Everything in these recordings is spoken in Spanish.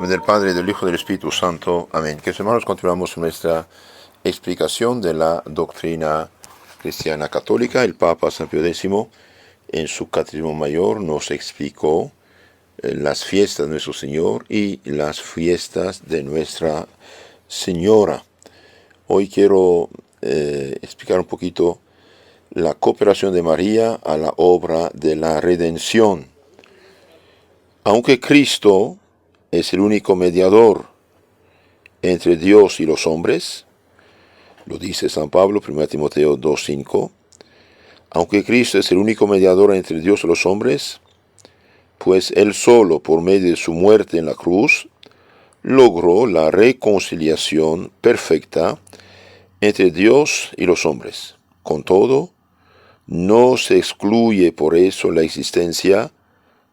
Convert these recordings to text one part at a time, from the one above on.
nombre del Padre, del Hijo y del Espíritu Santo. Amén. Queridos hermanos, continuamos nuestra explicación de la doctrina cristiana católica. El Papa San Pío X, en su Catecismo Mayor, nos explicó las fiestas de nuestro Señor y las fiestas de Nuestra Señora. Hoy quiero explicar un poquito la cooperación de María a la obra de la redención. Aunque Cristo es el único mediador entre Dios y los hombres, lo dice San Pablo, 1 Timoteo 2:5, aunque Cristo es el único mediador entre Dios y los hombres, pues Él solo, por medio de su muerte en la cruz, logró la reconciliación perfecta entre Dios y los hombres. Con todo, no se excluye por eso la existencia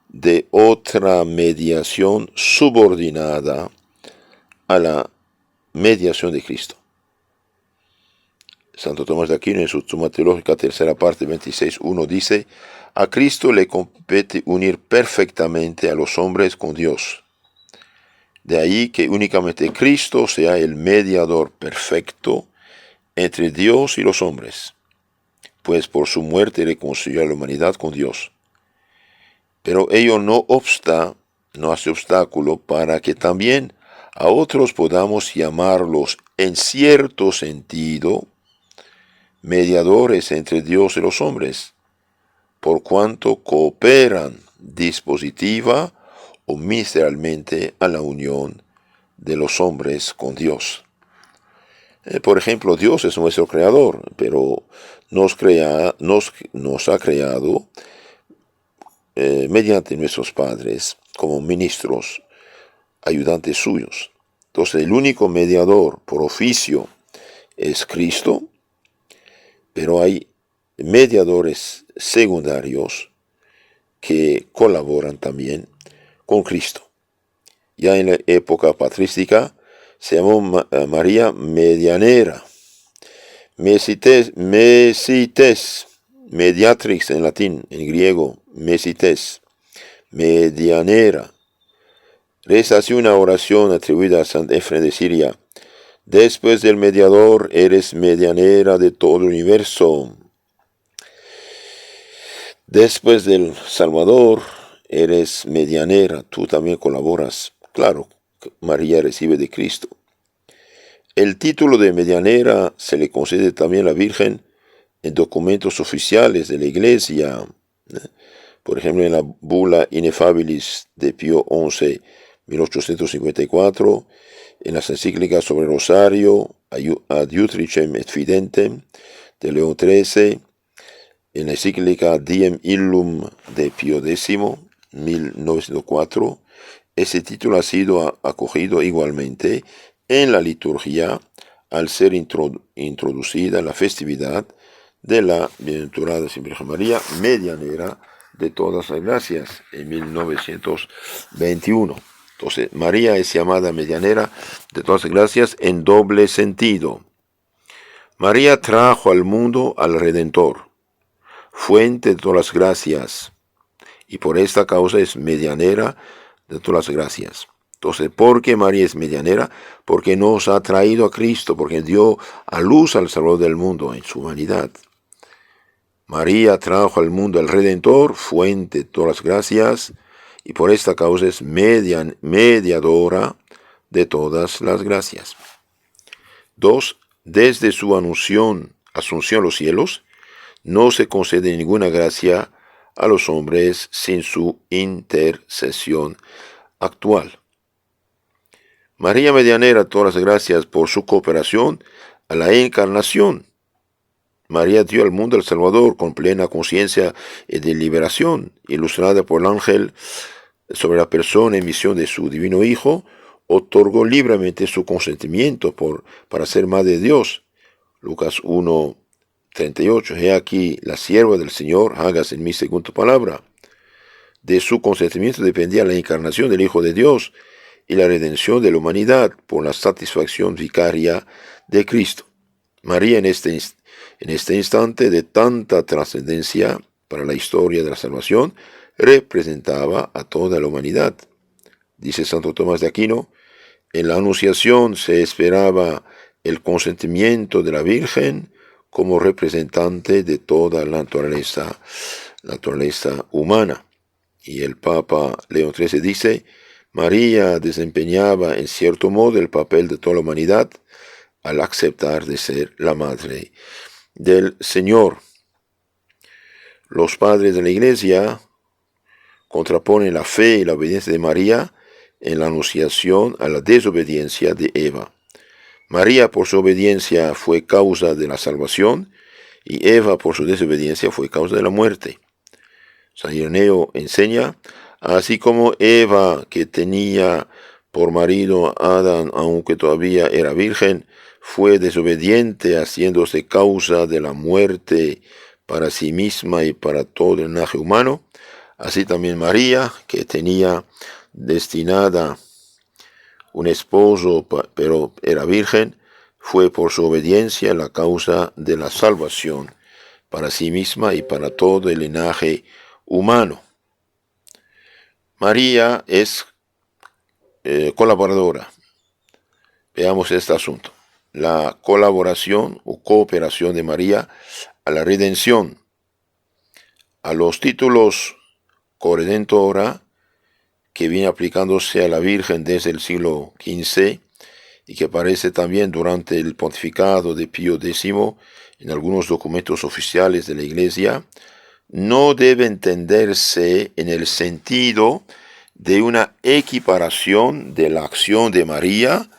de otra mediación subordinada a la mediación de Cristo. Santo Tomás de Aquino, en su Suma Teológica, tercera parte, 26:1, dice: a Cristo le compete unir perfectamente a los hombres con Dios. De ahí que únicamente Cristo sea el mediador perfecto entre Dios y los hombres, pues por su muerte reconcilió a la humanidad con Dios. Pero ello no hace obstáculo para que también a otros podamos llamarlos en cierto sentido mediadores entre Dios y los hombres, por cuanto cooperan dispositiva o miseralmente a la unión de los hombres con Dios. Por ejemplo, Dios es nuestro creador, pero nos ha creado mediante nuestros padres como ministros, ayudantes suyos. Entonces, el único mediador por oficio es Cristo, pero hay mediadores secundarios que colaboran también con Cristo. Ya en la época patrística se llamó María medianera, Mesites, mediatrix en latín, en griego, Mesites, medianera. Reza así una oración atribuida a San Efrén de Siria: después del mediador eres medianera de todo el universo. Después del Salvador eres medianera, tú también colaboras. Claro, María recibe de Cristo. El título de medianera se le concede también a la Virgen en documentos oficiales de la Iglesia. Por ejemplo, en la Bula Ineffabilis de Pío XI, 1854, en las encíclicas sobre Rosario, Ad Utricem et Fidentem, de León XIII, en la encíclica Diem Illum de Pío X, 1904, ese título ha sido acogido igualmente en la liturgia al ser introducida la festividad de la Bienaventurada Virgen María, medianera de todas las gracias, en 1921. Entonces, María es llamada medianera de todas las gracias en doble sentido. María trajo al mundo al Redentor, fuente de todas las gracias, y por esta causa es medianera de todas las gracias. Entonces, ¿por qué María es medianera? Porque nos ha traído a Cristo, porque dio a luz al Salvador del mundo en su humanidad. María trajo al mundo al Redentor, fuente de todas las gracias, y por esta causa es mediadora de todas las gracias. 2. Desde su asunción a los cielos, no se concede ninguna gracia a los hombres sin su intercesión actual. María medianera todas las gracias por su cooperación a la encarnación. María dio al mundo al Salvador con plena conciencia y de liberación, ilustrada por el ángel sobre la persona y misión de su divino Hijo, otorgó libremente su consentimiento para ser madre de Dios. Lucas 1:38. He aquí la sierva del Señor, hágase en mí según tu palabra. De su consentimiento dependía la encarnación del Hijo de Dios y la redención de la humanidad por la satisfacción vicaria de Cristo. María, en este instante de tanta trascendencia para la historia de la salvación, representaba a toda la humanidad. Dice Santo Tomás de Aquino, en la Anunciación se esperaba el consentimiento de la Virgen como representante de toda la naturaleza humana. Y el Papa León XIII dice, María desempeñaba en cierto modo el papel de toda la humanidad al aceptar de ser la madre del Señor. Los padres de la Iglesia contraponen la fe y la obediencia de María en la anunciación a la desobediencia de Eva. María por su obediencia fue causa de la salvación y Eva por su desobediencia fue causa de la muerte. San Ireneo enseña, así como Eva, que tenía por marido a Adán, aunque todavía era virgen, fue desobediente, haciéndose causa de la muerte para sí misma y para todo el linaje humano, así también María, que tenía destinada un esposo, pero era virgen, fue por su obediencia la causa de la salvación para sí misma y para todo el linaje humano. María es colaboradora. Veamos este asunto. La colaboración o cooperación de María a la redención. A los títulos corredentora, que viene aplicándose a la Virgen desde el siglo XV y que aparece también durante el pontificado de Pío X en algunos documentos oficiales de la Iglesia, no debe entenderse en el sentido de una equiparación de la acción de María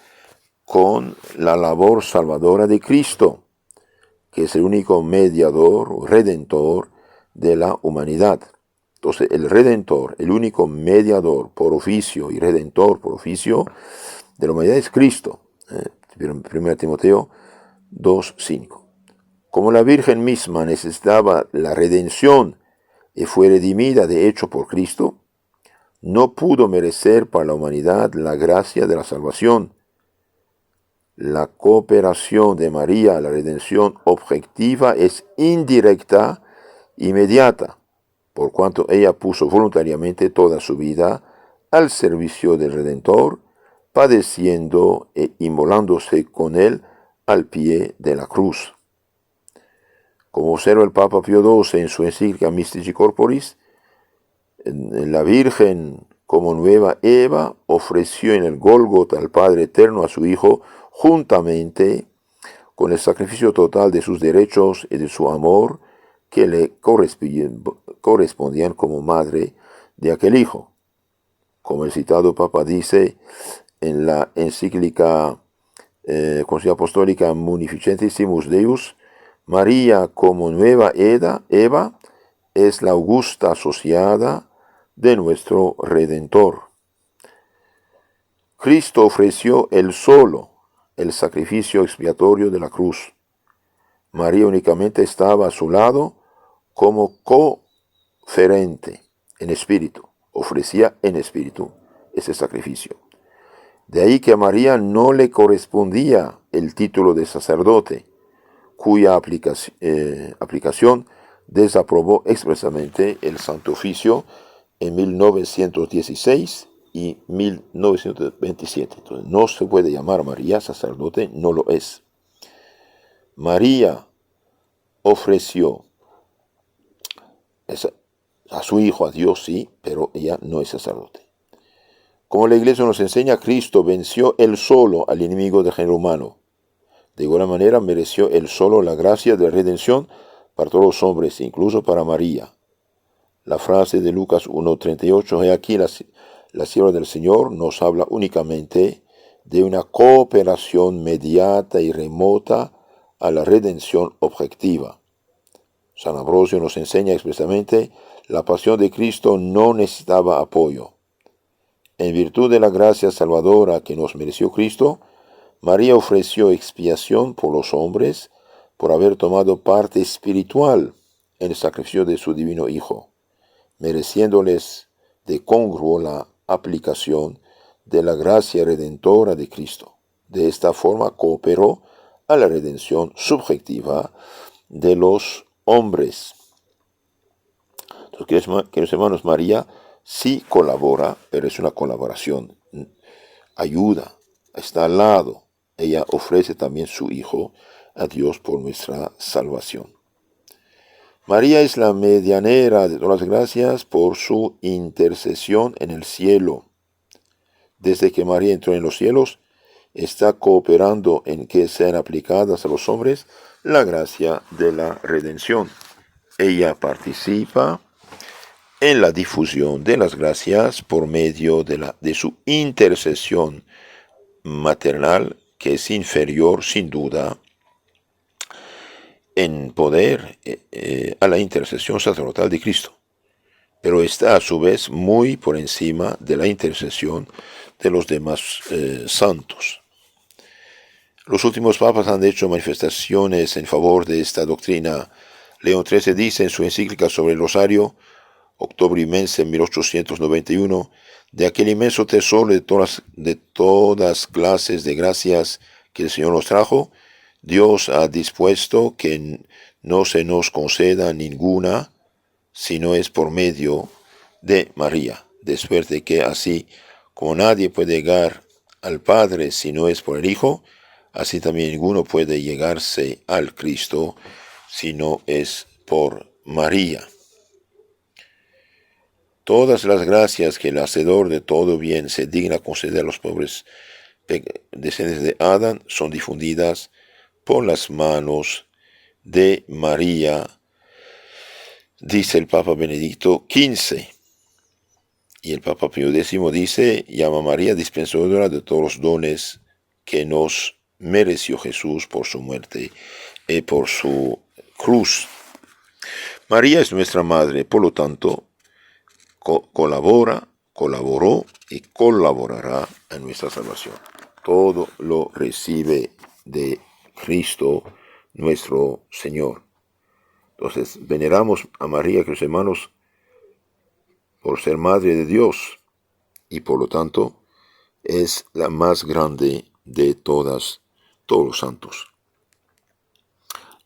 con la labor salvadora de Cristo, que es el único mediador o redentor de la humanidad. Entonces, el redentor, el único mediador por oficio y redentor por oficio de la humanidad es Cristo. 1 Timoteo 2:5. Como la Virgen misma necesitaba la redención y fue redimida de hecho por Cristo, no pudo merecer para la humanidad la gracia de la salvación. La cooperación de María a la redención objetiva es indirecta, inmediata, por cuanto ella puso voluntariamente toda su vida al servicio del Redentor, padeciendo e inmolándose con él al pie de la cruz. Como observa el Papa Pío XII en su encíclica Mystici Corporis, la Virgen, como nueva Eva, ofreció en el Gólgota al Padre Eterno a su Hijo, juntamente con el sacrificio total de sus derechos y de su amor, que le correspondían como madre de aquel hijo. Como el citado Papa dice en la encíclica Concilio Apostólica Munificentissimus Deus, María como nueva Eva es la augusta asociada de nuestro Redentor. Cristo ofreció él solo el sacrificio expiatorio de la cruz. María únicamente estaba a su lado como coferente en espíritu, ofrecía en espíritu ese sacrificio. De ahí que a María no le correspondía el título de sacerdote, cuya aplicación desaprobó expresamente el Santo Oficio en 1916 y 1927. Entonces, no se puede llamar a María sacerdote, no lo es. María ofreció a su hijo, a Dios, sí, pero ella no es sacerdote. Como la Iglesia nos enseña, Cristo venció él solo al enemigo del género humano. De igual manera mereció él solo la gracia de redención para todos los hombres, incluso para María. La frase de Lucas 1:38, he aquí la sierva del Señor, nos habla únicamente de una cooperación mediata y remota a la redención objetiva. San Ambrosio nos enseña expresamente, la pasión de Cristo no necesitaba apoyo. En virtud de la gracia salvadora que nos mereció Cristo, María ofreció expiación por los hombres por haber tomado parte espiritual en el sacrificio de su divino Hijo, mereciéndoles de congruo la aplicación de la gracia redentora de Cristo. De esta forma cooperó a la redención subjetiva de los hombres. Entonces, queridos hermanos, María sí colabora, pero es una colaboración ayuda, está al lado. Ella ofrece también su Hijo a Dios por nuestra salvación. María es la medianera de todas las gracias por su intercesión en el cielo. Desde que María entró en los cielos, está cooperando en que sean aplicadas a los hombres la gracia de la redención. Ella participa en la difusión de las gracias por medio de su intercesión maternal, que es inferior, sin duda, en poder a la intercesión sacerdotal de Cristo, pero está a su vez muy por encima de la intercesión de los demás santos. Los últimos papas han hecho manifestaciones en favor de esta doctrina. León XIII dice en su encíclica sobre el Rosario, Octobrimense 1891, de aquel inmenso tesoro de todas clases de gracias que el Señor nos trajo, Dios ha dispuesto que no se nos conceda ninguna, si no es por medio de María, de suerte que así como nadie puede llegar al Padre si no es por el Hijo, así también ninguno puede llegarse al Cristo si no es por María. Todas las gracias que el Hacedor de todo bien se digna conceder a los pobres descendientes de Adán son difundidas por las manos de María, dice el Papa Benedicto XV. Y el Papa Pío X dice, llama a María dispensadora de todos los dones que nos mereció Jesús por su muerte y por su cruz. María es nuestra madre, por lo tanto, colaboró y colaborará en nuestra salvación. Todo lo recibe de Cristo nuestro Señor. Entonces, veneramos a María, queridos hermanos, por ser Madre de Dios y por lo tanto es la más grande de todos los santos.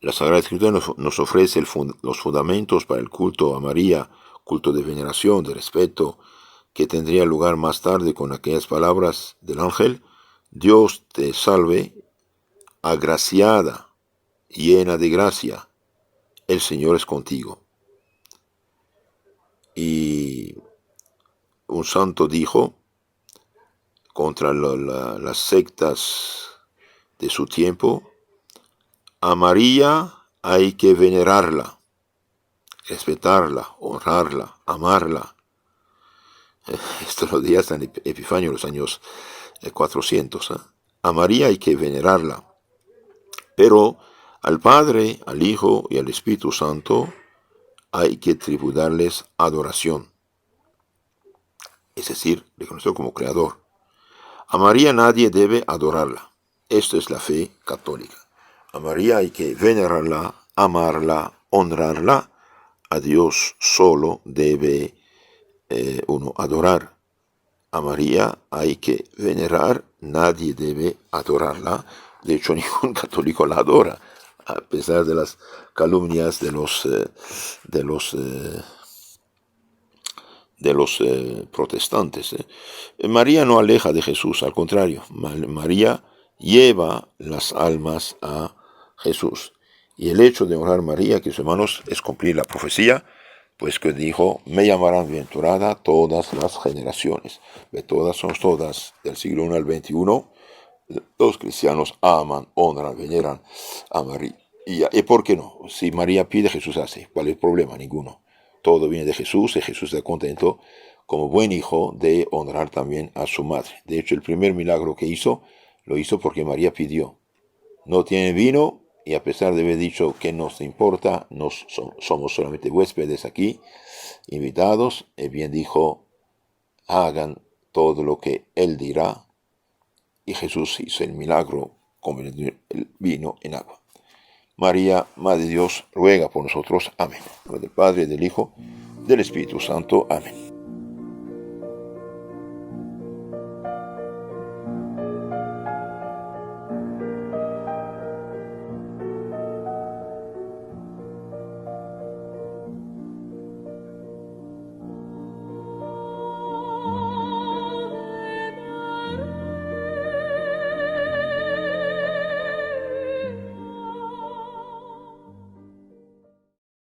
La Sagrada Escritura nos ofrece los fundamentos para el culto a María, culto de veneración, de respeto, que tendría lugar más tarde con aquellas palabras del ángel: Dios te salve, agraciada, llena de gracia, el Señor es contigo. Y un santo dijo contra las sectas de su tiempo: a María hay que venerarla, respetarla, honrarla, amarla. Esto lo decía San Epifanio en los años 400. A María hay que venerarla, pero al Padre, al Hijo y al Espíritu Santo hay que tributarles adoración, es decir, reconocerlo como creador. A María nadie debe adorarla. Esto es la fe católica. A María hay que venerarla, amarla, honrarla. A Dios solo debe uno adorar. A María hay que venerar, nadie debe adorarla. De hecho, ningún católico la adora, a pesar de las calumnias de los protestantes. María no aleja de Jesús, al contrario, María lleva las almas a Jesús. Y el hecho de honrar a María, que hermanos, es cumplir la profecía, pues que dijo: me llamarán bienaventurada todas las generaciones. De todas, son todas, del siglo I al XXI, los cristianos aman, honran, veneran a María. ¿Y por qué no? Si María pide, Jesús hace. ¿Cuál es el problema? Ninguno. Todo viene de Jesús y Jesús está contento, como buen hijo, de honrar también a su madre. De hecho, el primer milagro que hizo, lo hizo porque María pidió. No tiene vino, y a pesar de haber dicho que nos importa, somos solamente huéspedes aquí, invitados, el bien dijo: hagan todo lo que Él dirá. Y Jesús hizo el milagro convirtiendo el vino en agua. María, Madre de Dios, ruega por nosotros. Amén. En nombre del Padre, del Hijo, del Espíritu Santo. Amén.